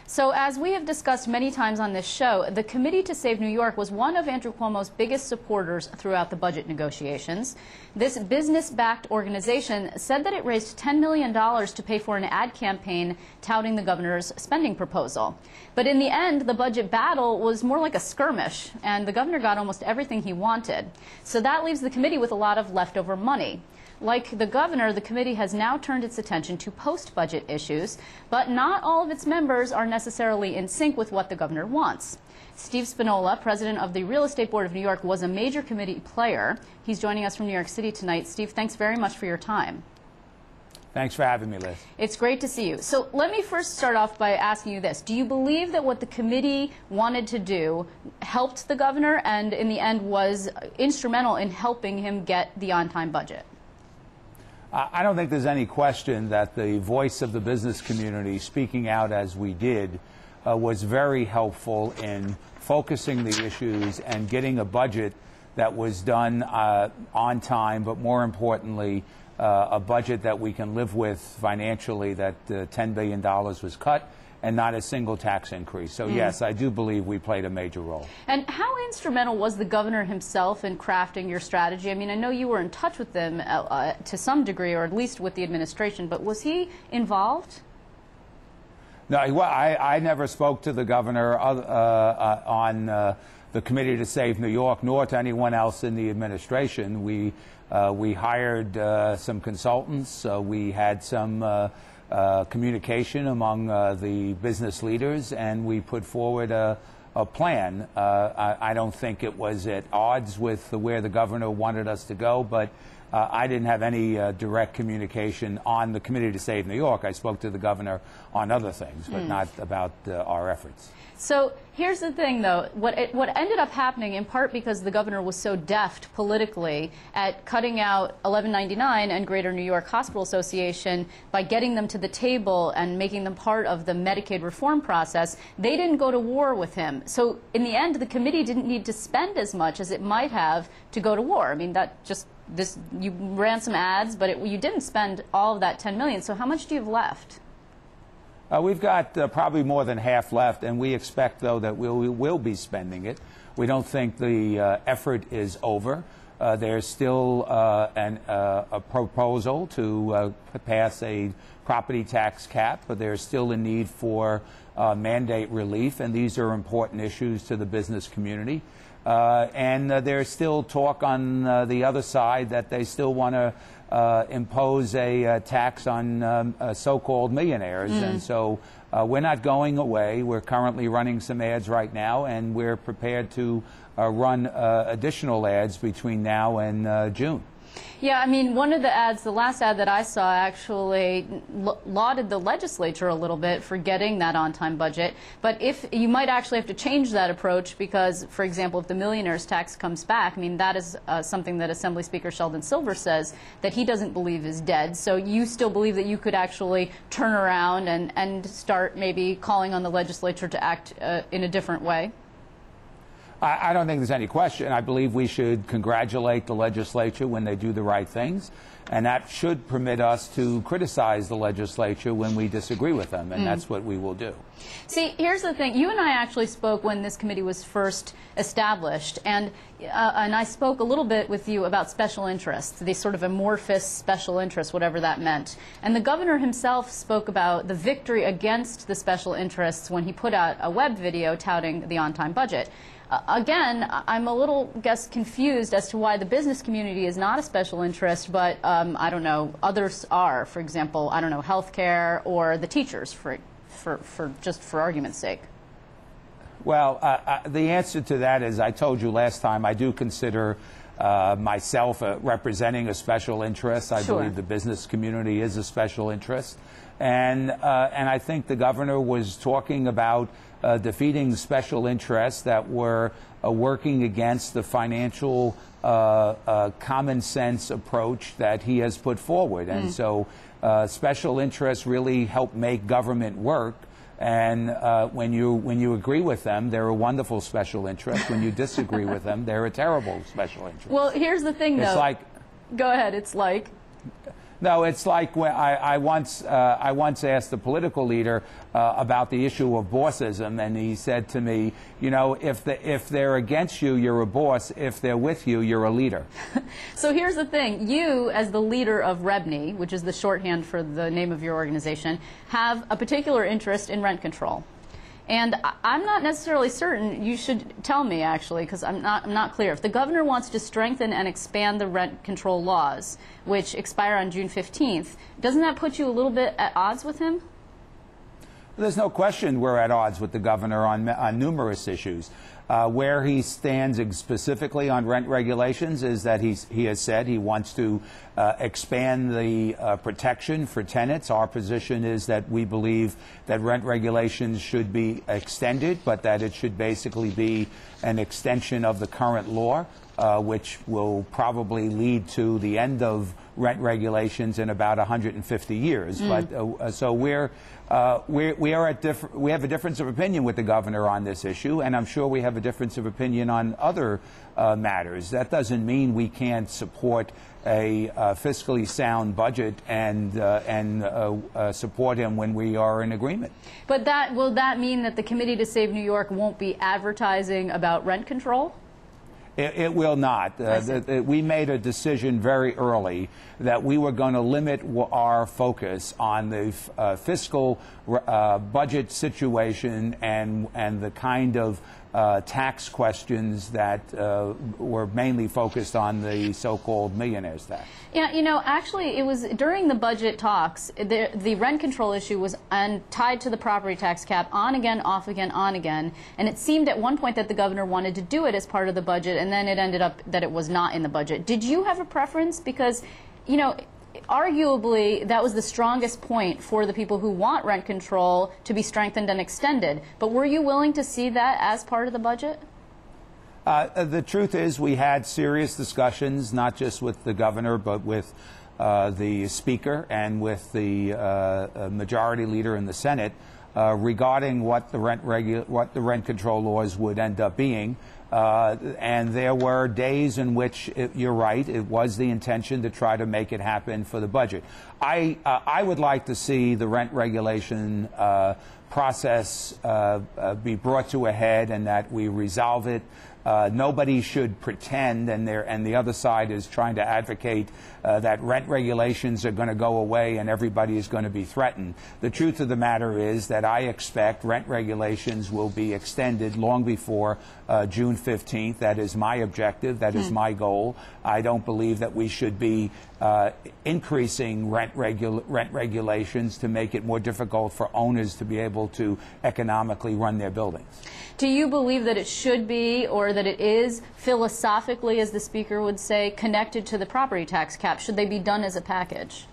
So as we have discussed many times on this show, the Committee to Save New York was one of Andrew Cuomo's biggest supporters throughout the budget negotiations. This business-backed organization said that it raised $10 million to pay for an ad campaign touting the governor's spending proposal. But in the end, the budget battle was more like a skirmish, and the governor got almost everything he wanted. So that leaves the committee with a lot of leftover money. Like the governor, the committee has now turned its attention to post-budget issues, but not all of its members are necessarily in sync with what the governor wants. Steve Spinola, president of the Real Estate Board of New York, was a major committee player. He's joining us from New York City tonight. Steve, thanks very much for your time. Thanks for having me, Liz. It's great to see you. So let me first start off by asking you this. Do you believe that what the committee wanted to do helped the governor and in the end was instrumental in helping him get the on-time budget? I don't think there's any question that the voice of the business community, speaking out as we did, was very helpful in focusing the issues and getting a budget that was done on time, but more importantly, a budget that we can live with financially, that $10 billion was cut and not a single tax increase. So yes, I do believe we played a major role. And how instrumental was the governor himself in crafting your strategy? I mean, I know you were in touch with them to some degree, or at least with the administration, but was he involved? No, I never spoke to the governor on the Committee to Save New York, nor to anyone else in the administration. We hired some consultants. We had some communication among the business leaders, and we put forward a plan. I don't think it was at odds with where the governor wanted us to go, but I didn't have any direct communication on the Committee to Save New York. I spoke to the governor on other things, but not about our efforts. So here's the thing, though. What ended up happening, in part because the governor was so deft politically at cutting out 1199 and Greater New York Hospital Association by getting them to the table and making them part of the Medicaid reform process, they didn't go to war with him. So in the end, the committee didn't need to spend as much as it might have to go to war. I mean, that just you ran some ads, but you didn't spend all of that $10 million. So how much do you have left? We've got probably more than half left, and we expect, though, that we will be spending it. We don't think the effort is over. There's still a proposal to pass a property tax cap, but there's still a need for mandate relief, and these are important issues to the business community. And there's still talk on the other side that they still want to impose a tax on so-called millionaires. And so we're not going away. We're currently running some ads right now, and we're prepared to run additional ads between now and June. Yeah, I mean, one of the ads, the last ad that I saw, actually lauded the legislature a little bit for getting that on-time budget. But if you might actually have to change that approach because, for example, if the millionaire's tax comes back, I mean, that is something that Assembly Speaker Sheldon Silver says that he doesn't believe is dead. So you still believe that you could actually turn around and start maybe calling on the legislature to act in a different way? I don't think there's any question. I believe we should congratulate the legislature when they do the right things, and that should permit us to criticize the legislature when we disagree with them, and that's what we will do. See, here's the thing. You and I actually spoke when this committee was first established, and I spoke a little bit with you about special interests, these sort of amorphous special interests, whatever that meant. And the governor himself spoke about the victory against the special interests when he put out a web video touting the on-time budget. Again, I'm a little, confused as to why the business community is not a special interest, but I don't know, others are. For example, I don't know, healthcare or the teachers, just for argument's sake. Well, the answer to that is, I told you last time, I do consider myself representing a special interest. I believe the business community is a special interest. And I think the governor was talking about defeating special interests that were working against the financial common sense approach that he has put forward. And so special interests really help make government work. And when you agree with them, they're a wonderful special interest. When you disagree with them, they're a terrible special interest. Well, here's the thing, though. It's like... Go ahead. It's like... No, it's like when I once asked a political leader about the issue of bossism, and he said to me, you know, if they're against you, you're a boss. If they're with you, you're a leader. So here's the thing. You, as the leader of REBNY, which is the shorthand for the name of your organization, have a particular interest in rent control. And I'm not necessarily certain. You should tell me, actually, because I'm not clear. If the governor wants to strengthen and expand the rent control laws, which expire on June 15th, doesn't that put you a little bit at odds with him? There's no question we're at odds with the governor on numerous issues. Where he stands specifically on rent regulations is that he has said he wants to expand the protection for tenants. Our position is that we believe that rent regulations should be extended, but that it should basically be an extension of the current law, which will probably lead to the end of rent regulations in about 150 years. But so we have a difference of opinion with the governor on this issue, and I'm sure we have a difference of opinion on other matters. That doesn't mean we can't support a fiscally sound budget and support him when we are in agreement. But will that mean that the Committee to Save New York won't be advertising about rent control? It will not. We made a decision very early that we were going to limit our focus on the fiscal budget situation and the kind of tax questions that were mainly focused on the so-called millionaires tax. Yeah, you know, actually, it was during the budget talks, the rent control issue was tied to the property tax cap, on again, off again, on again, and it seemed at one point that the governor wanted to do it as part of the budget, and then it ended up that it was not in the budget. Did you have a preference? Because, you know, arguably, that was the strongest point for the people who want rent control to be strengthened and extended. But were you willing to see that as part of the budget? The truth is we had serious discussions, not just with the governor, but with the speaker and with the majority leader in the Senate regarding what the rent control laws would end up being. And there were days in which, you're right, it was the intention to try to make it happen for the budget. I would like to see the rent regulation process be brought to a head and that we resolve it. Nobody should pretend, and the other side is trying to advocate that rent regulations are going to go away and everybody is going to be threatened. The truth of the matter is that I expect rent regulations will be extended long before June 15th. That is my objective. That is my goal. I don't believe that we should be increasing rent regulations to make it more difficult for owners to be able to economically run their buildings. Do you believe that it should be, or that it is, philosophically, as the Speaker would say, connected to the property tax cap? Should they be done as a package?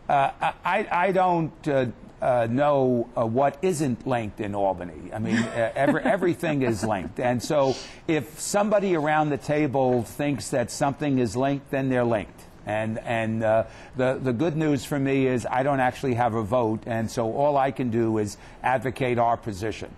I don't know what isn't linked in Albany. I mean, everything is linked. And so if somebody around the table thinks that something is linked, then they're linked. And the good news for me is I don't actually have a vote, and so all I can do is advocate our position.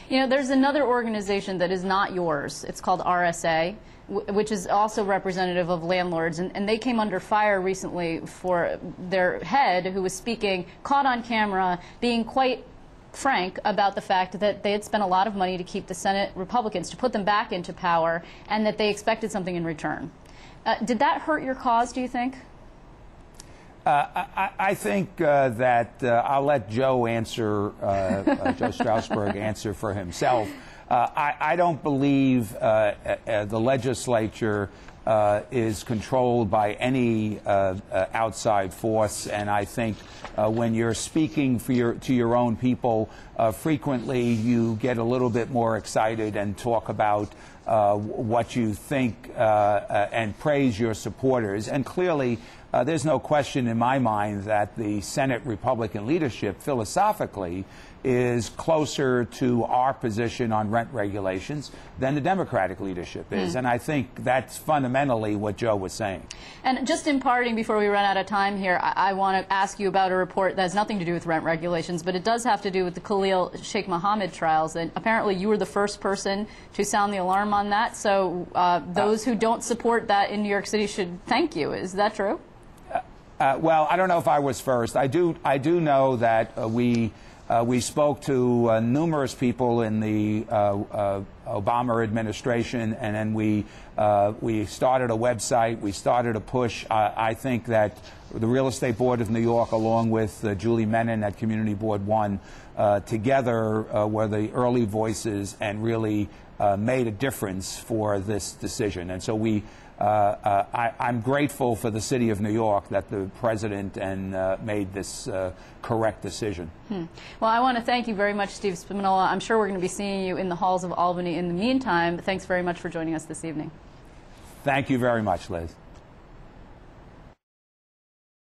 You know, there's another organization that is not yours. It's called RSA, which is also representative of landlords, and they came under fire recently for their head, who was speaking, caught on camera, being quite frank about the fact that they had spent a lot of money to keep the Senate Republicans, to put them back into power, and that they expected something in return. Did that hurt your cause, do you think? I think that I'll let Joe answer, Joe Strasburg answer for himself. I don't believe the legislature is controlled by any outside force, and I think when you're speaking to your own people, frequently you get a little bit more excited and talk about what you think and praise your supporters. And clearly, there's no question in my mind that the Senate Republican leadership philosophically is closer to our position on rent regulations than the Democratic leadership is. And I think that's fundamentally what Joe was saying. And just in parting, before we run out of time here, I want to ask you about a report that has nothing to do with rent regulations, but it does have to do with the Khalil Sheikh Mohammed trials. And apparently you were the first person to sound the alarm on that. So those who don't support that in New York City should thank you. Is that true? Well, I don't know if I was first. I do know that we spoke to numerous people in the Obama administration, and then we started a website. We started a push. I think that the Real Estate Board of New York, along with Julie Menon at Community Board 1, together were the early voices and really made a difference for this decision. And so I'm grateful for the city of New York that the president made this correct decision. Well, I want to thank you very much, Steve Spinola. I'm sure we're going to be seeing you in the halls of Albany in the meantime. Thanks very much for joining us this evening. Thank you very much, Liz.